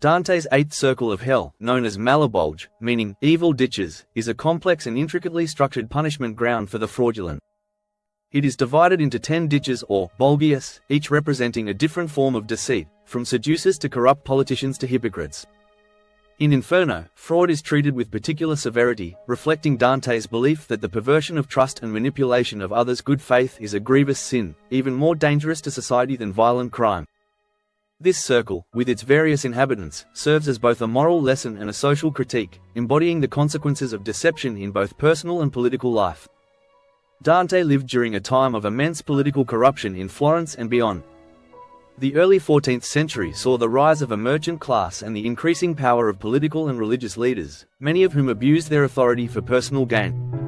Dante's eighth circle of hell, known as Malebolge, meaning evil ditches, is a complex and intricately structured punishment ground for the fraudulent. It is divided into 10 ditches or bolgias, each representing a different form of deceit, from seducers to corrupt politicians to hypocrites. In Inferno, fraud is treated with particular severity, reflecting Dante's belief that the perversion of trust and manipulation of others' good faith is a grievous sin, even more dangerous to society than violent crime. This circle, with its various inhabitants, serves as both a moral lesson and a social critique, embodying the consequences of deception in both personal and political life. Dante lived during a time of immense political corruption in Florence and beyond. The early 14th century saw the rise of a merchant class and the increasing power of political and religious leaders, many of whom abused their authority for personal gain.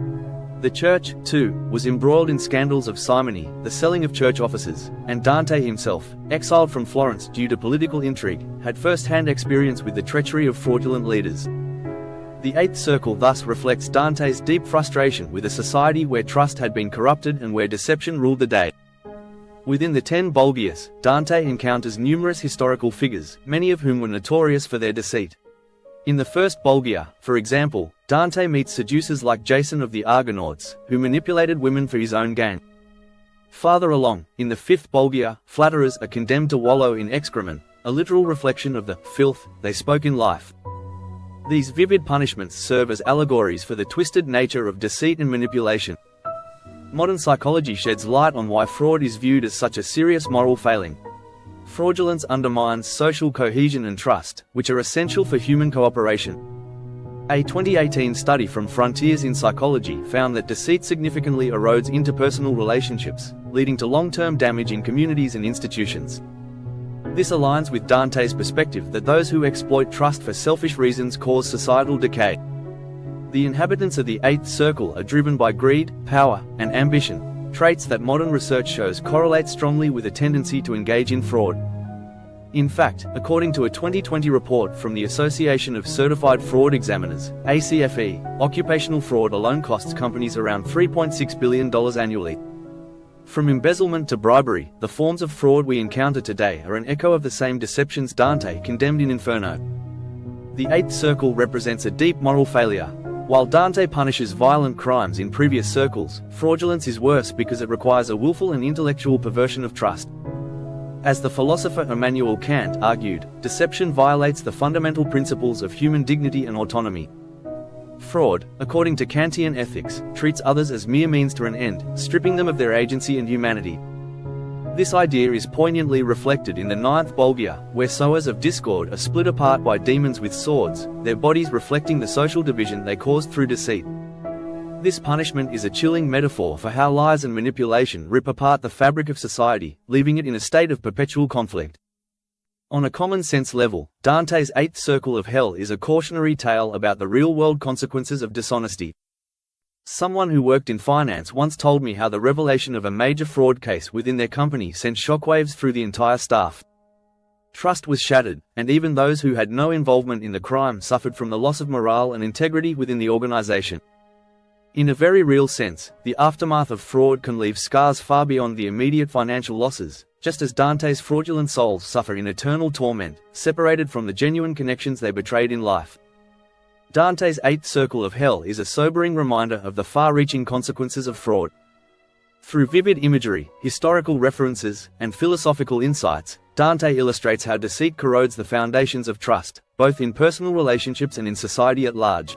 The church, too, was embroiled in scandals of simony, the selling of church offices, and Dante himself, exiled from Florence due to political intrigue, had first-hand experience with the treachery of fraudulent leaders. The eighth circle thus reflects Dante's deep frustration with a society where trust had been corrupted and where deception ruled the day. Within the 10 bolgias, Dante encounters numerous historical figures, many of whom were notorious for their deceit. In the first bolgia, for example, Dante meets seducers like Jason of the Argonauts, who manipulated women for his own gain. Farther along, in the fifth bolgia, flatterers are condemned to wallow in excrement, a literal reflection of the filth they spoke in life. These vivid punishments serve as allegories for the twisted nature of deceit and manipulation. Modern psychology sheds light on why fraud is viewed as such a serious moral failing. Fraudulence undermines social cohesion and trust, which are essential for human cooperation. A 2018 study from Frontiers in Psychology found that deceit significantly erodes interpersonal relationships, leading to long-term damage in communities and institutions. This aligns with Dante's perspective that those who exploit trust for selfish reasons cause societal decay. The inhabitants of the eighth circle are driven by greed, power, and ambition, traits that modern research shows correlate strongly with a tendency to engage in fraud. In fact, according to a 2020 report from the Association of Certified Fraud Examiners, ACFE, occupational fraud alone costs companies around $3.6 billion annually. From embezzlement to bribery, the forms of fraud we encounter today are an echo of the same deceptions Dante condemned in Inferno. The eighth circle represents a deep moral failure. While Dante punishes violent crimes in previous circles, fraudulence is worse because it requires a willful and intellectual perversion of trust. As the philosopher Immanuel Kant argued, deception violates the fundamental principles of human dignity and autonomy. Fraud, according to Kantian ethics, treats others as mere means to an end, stripping them of their agency and humanity. This idea is poignantly reflected in the ninth bolgia, where sowers of discord are split apart by demons with swords, their bodies reflecting the social division they caused through deceit. This punishment is a chilling metaphor for how lies and manipulation rip apart the fabric of society, leaving it in a state of perpetual conflict. On a common-sense level, Dante's eighth circle of hell is a cautionary tale about the real-world consequences of dishonesty. Someone who worked in finance once told me how the revelation of a major fraud case within their company sent shockwaves through the entire staff. Trust was shattered, and even those who had no involvement in the crime suffered from the loss of morale and integrity within the organization. In a very real sense, the aftermath of fraud can leave scars far beyond the immediate financial losses, just as Dante's fraudulent souls suffer in eternal torment, separated from the genuine connections they betrayed in life. Dante's eighth circle of hell is a sobering reminder of the far-reaching consequences of fraud. Through vivid imagery, historical references, and philosophical insights, Dante illustrates how deceit corrodes the foundations of trust, both in personal relationships and in society at large.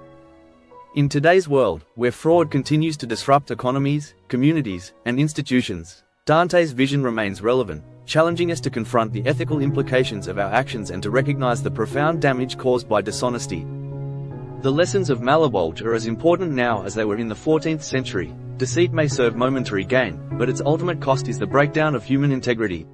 In today's world, where fraud continues to disrupt economies, communities, and institutions, Dante's vision remains relevant, challenging us to confront the ethical implications of our actions and to recognize the profound damage caused by dishonesty. The lessons of Malebolge are as important now as they were in the 14th century. Deceit may serve momentary gain, but its ultimate cost is the breakdown of human integrity.